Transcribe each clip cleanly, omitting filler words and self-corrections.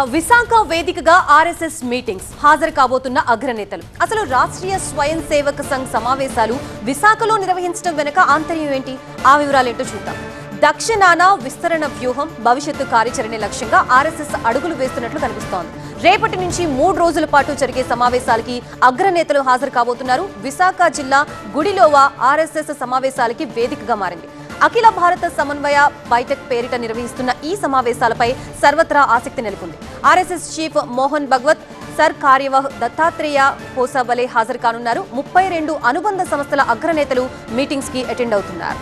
విశాఖ వేదికగా RSS meetings హాజరు కాబోతున్న అగ్రనేతలు. అసలు రాష్ట్రీయ స్వయం సేవక సంఘ్ సమావేశాలు విశాఖలో నిర్వహించడం వెనుక ఆంతర్యం ఏంటి? ఆ వివరాలేంటో చూద్దాం. దక్షిణాన విస్తరణ వ్యూహం, భవిష్యత్తు కార్యాచరణ లక్ష్యంగా ఆర్ఎస్ఎస్ అడుగులు వేస్తున్నట్లు కనిపిస్తోంది. రేపటి నుంచి 3 రోజుల పాటు జరిగే సమావేశాలకి అగ్రనేతలు హాజరు కాబోతున్నారు. విశాఖ జిల్లా గుడిలోవా ఆర్ఎస్ఎస్ సమావేశాలకి వేదికగా మారింది. అఖిల భారత సమన్వయ బైఠక్ పేరిట నిర్వహిస్తున్న ఈ సమావేశాలపై సర్వత్రా ఆసక్తి నెలకొంది. RSS chief Mohan Bhagwat, sir కార్యవాహ్ Dattatreya హోసాబలే హాజరు కానున్నారు. 32 అనుబంధ సంస్థల అగ్రనేతలు మీటింగ్స్ కి అటెండ్ అవుతున్నారు.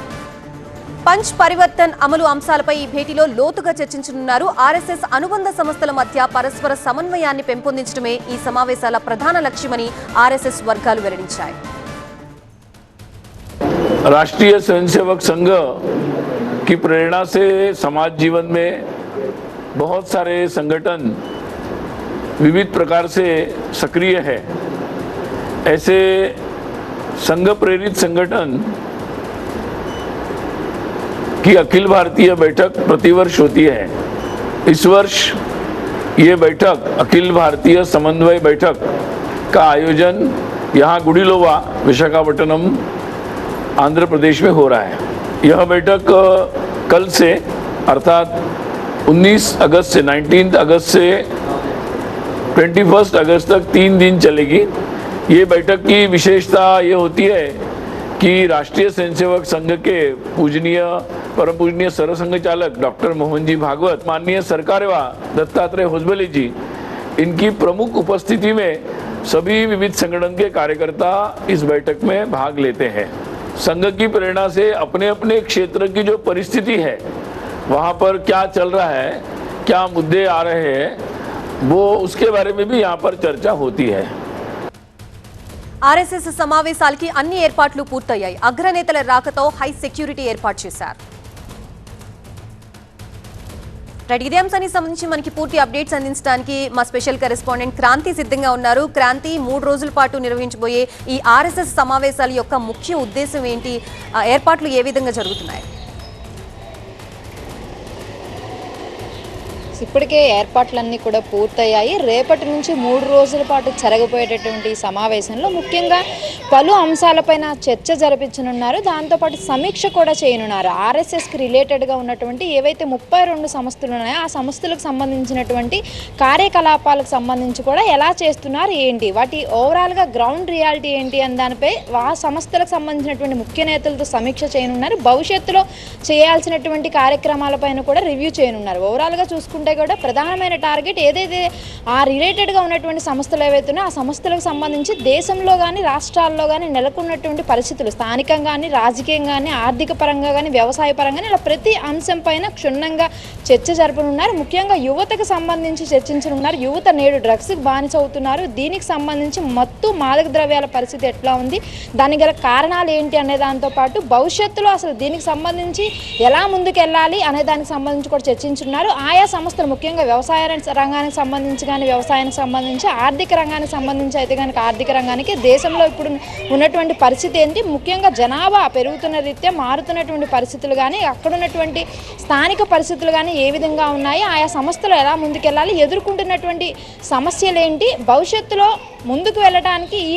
పంచ్ పరివర్తన్ అమలు అంశాలపై ఈ భేటీలో లోతుగా చర్చించనున్నారు. ఆర్ఎస్ఎస్ అనుబంధ సంస్థల మధ్య పరస్పర సమన్వయాన్ని పెంపొందించడమే ఈ సమావేశాల ప్రధాన లక్ష్యమని ఆర్ఎస్ఎస్ వర్గాలు వెల్లడించాయి. राष्ट्रीय स्वयंसेवक संघ की प्रेरणा से समाज जीवन में बहुत सारे संगठन विविध प्रकार से सक्रिय है. ऐसे संघ प्रेरित संगठन की अखिल भारतीय बैठक प्रतिवर्ष होती है. इस वर्ष ये बैठक अखिल भारतीय समन्वय बैठक का आयोजन यहाँ गुडिलोवा विशाखापट्टनम आंध्र प्रदेश में हो रहा है. यह बैठक कल से अर्थात 19 अगस्त से 19 अगस्त से 21 अगस्त तक 3 दिन चलेगी. ये बैठक की विशेषता ये होती है कि राष्ट्रीय स्वयंसेवक संघ के पूजनीय परम पूजनीय सरसंघ चालक डॉक्टर मोहन जी भागवत, माननीय सरकारवा दत्तात्रेय होसबले जी, इनकी प्रमुख उपस्थिति में सभी विविध संगठन के कार्यकर्ता इस बैठक में भाग लेते हैं. संघ की प्रेरणा से अपने अपने क्षेत्र की जो परिस्थिति है, वहाँ पर क्या चल रहा है, क्या मुद्दे आ रहे हैं, वो उसके बारे में भी यहाँ पर चर्चा होती है. ఆర్ఎస్ఎస్ సమావేశాలకి అన్ని ఏర్పాట్లు పూర్తయ్యాయి. అగ్రనేతల రాకతో హై సెక్యూరిటీ ఏర్పాటు చేశారు. ఇదే అంశానికి సంబంధించి మనకి పూర్తి అప్డేట్స్ అందించడానికి మా స్పెషల్ కరెస్పాండెంట్ క్రాంతి సిద్ధంగా ఉన్నారు. క్రాంతి, 3 రోజుల పాటు నిర్వహించబోయే ఈ ఆర్ఎస్ఎస్ సమావేశాల యొక్క ముఖ్య ఉద్దేశం ఏంటి? ఏర్పాట్లు ఏ విధంగా జరుగుతున్నాయి? ఇప్పటికే ఏర్పాట్లన్నీ కూడా పూర్తయ్యాయి. రేపటి నుంచి 3 రోజుల పాటు జరగబోయేటటువంటి సమావేశంలో ముఖ్యంగా పలు అంశాలపైన చర్చ జరిపించనున్నారు. దాంతోపాటు సమీక్ష కూడా చేయనున్నారు. ఆర్ఎస్ఎస్కి రిలేటెడ్గా ఉన్నటువంటి ఏవైతే 32 సంస్థలు ఉన్నాయో ఆ సంస్థలకు సంబంధించినటువంటి కార్యకలాపాలకు సంబంధించి కూడా ఎలా చేస్తున్నారు, ఏంటి, వాటి ఓవరాల్గా గ్రౌండ్ రియాలిటీ ఏంటి అని దానిపై ఆ సంస్థలకు సంబంధించినటువంటి ముఖ్య నేతలతో సమీక్ష చేయనున్నారు. భవిష్యత్తులో చేయాల్సినటువంటి కార్యక్రమాలపైన కూడా రివ్యూ చేయనున్నారు. ఓవరాల్గా చూసుకుంటే కూడా ప్రధానమైన టార్గెట్ ఏదైతే ఆ రిలేటెడ్గా ఉన్నటువంటి సంస్థలు ఏవైతే ఉన్నాయో ఆ సంస్థలకు సంబంధించి దేశంలో కానీ రాష్ట్రాల్లో కానీ నెలకొన్నటువంటి పరిస్థితులు, స్థానికంగా కానీ రాజకీయంగా కానీ ఆర్థిక పరంగా కానీ వ్యవసాయ పరంగా ఇలా ప్రతి అంశం పైన క్షుణ్ణంగా చర్చ జరపనున్నారు. ముఖ్యంగా యువతకు సంబంధించి చర్చించనున్నారు. యువత నేడు డ్రగ్స్కి బానిస అవుతున్నారు. దీనికి సంబంధించి మత్తు మాదక ద్రవ్యాల పరిస్థితి ఎట్లా ఉంది, దానికి గల కారణాలు ఏంటి అనే దాంతోపాటు భవిష్యత్తులో అసలు దీనికి సంబంధించి ఎలా ముందుకెళ్ళాలి అనే దానికి సంబంధించి కూడా చర్చించున్నారు. ఆయా సంస్థలు ముఖ్యంగా వ్యవసాయ రంగానికి సంబంధించి కానీ వ్యవసాయానికి సంబంధించి, ఆర్థిక రంగానికి సంబంధించి అయితే కనుక ఆర్థిక రంగానికి దేశంలో ఇప్పుడు ఉన్నటువంటి పరిస్థితి ఏంటి, ముఖ్యంగా జనాభా పెరుగుతున్న రీత్యా మారుతున్నటువంటి పరిస్థితులు కానీ అక్కడ ఉన్నటువంటి స్థానిక పరిస్థితులు కానీ ఏ విధంగా ఉన్నాయి, ఆయా సంస్థలు ఎలా ముందుకెళ్ళాలి, ఎదుర్కొంటున్నటువంటి సమస్యలు ఏంటి, భవిష్యత్తులో ముందుకు వెళ్ళడానికి ఈ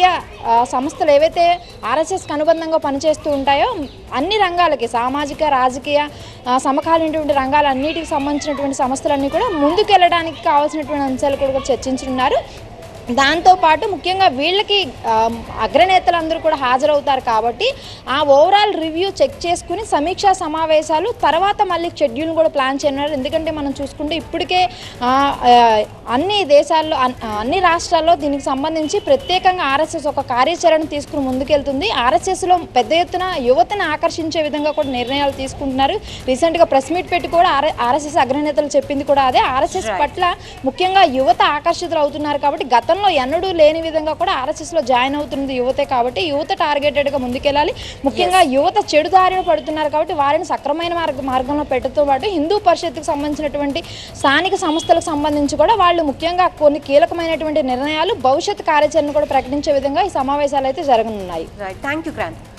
సంస్థలు ఏవైతే ఆర్ఎస్ఎస్కి అనుబంధంగా పనిచేస్తూ ఉంటాయో అన్ని రంగాలకి, సామాజిక రాజకీయ సమకాలీనటువంటి రంగాలన్నిటికి సంబంధించినటువంటి సంస్థలన్నీ కూడా ముందుకు వెళ్ళడానికి కావాల్సినటువంటి అంశాలు కూడా చర్చించున్నారు. దాంతోపాటు ముఖ్యంగా వీళ్ళకి అగ్రనేతలందరూ కూడా హాజరవుతారు కాబట్టి ఆ ఓవరాల్ రివ్యూ చెక్ చేసుకుని సమీక్షా సమావేశాలు తర్వాత మళ్ళీ షెడ్యూల్ని కూడా ప్లాన్ చేయనున్నారు. ఎందుకంటే మనం చూసుకుంటే ఇప్పటికే అన్ని దేశాల్లో అన్ని రాష్ట్రాల్లో దీనికి సంబంధించి ప్రత్యేకంగా ఆర్ఎస్ఎస్ ఒక కార్యాచరణ తీసుకుని ముందుకెళ్తుంది. ఆర్ఎస్ఎస్లో పెద్ద ఎత్తున యువతను ఆకర్షించే విధంగా కూడా నిర్ణయాలు తీసుకుంటున్నారు. రీసెంట్గా ప్రెస్ మీట్ పెట్టి కూడా ఆర్ఎస్ఎస్ అగ్రనేతలు చెప్పింది కూడా అదే. ఆర్ఎస్ఎస్ పట్ల ముఖ్యంగా యువత ఆకర్షితులు అవుతున్నారు కాబట్టి గతంలో ఎన్నడూ లేని విధంగా కూడా ఆర్ఎస్ఎస్లో జాయిన్ అవుతుంది యువతే కాబట్టి యువత టార్గెటెడ్గా ముందుకెళ్ళాలి. ముఖ్యంగా యువత చెడు దారిన పడుతున్నారు కాబట్టి వారిని సక్రమైన మార్గంలో పెట్టడంతో పాటు హిందూ పరిషత్తుకు సంబంధించినటువంటి స్థానిక సంస్థలకు సంబంధించి కూడా వాళ్ళు ముఖ్యంగా కొన్ని కీలకమైనటువంటి నిర్ణయాలు, భవిష్యత్ కార్యాచరణ కూడా ప్రకటించే విధంగా ఈ సమావేశాలు అయితే జరగనున్నాయి. Thank you Kranti.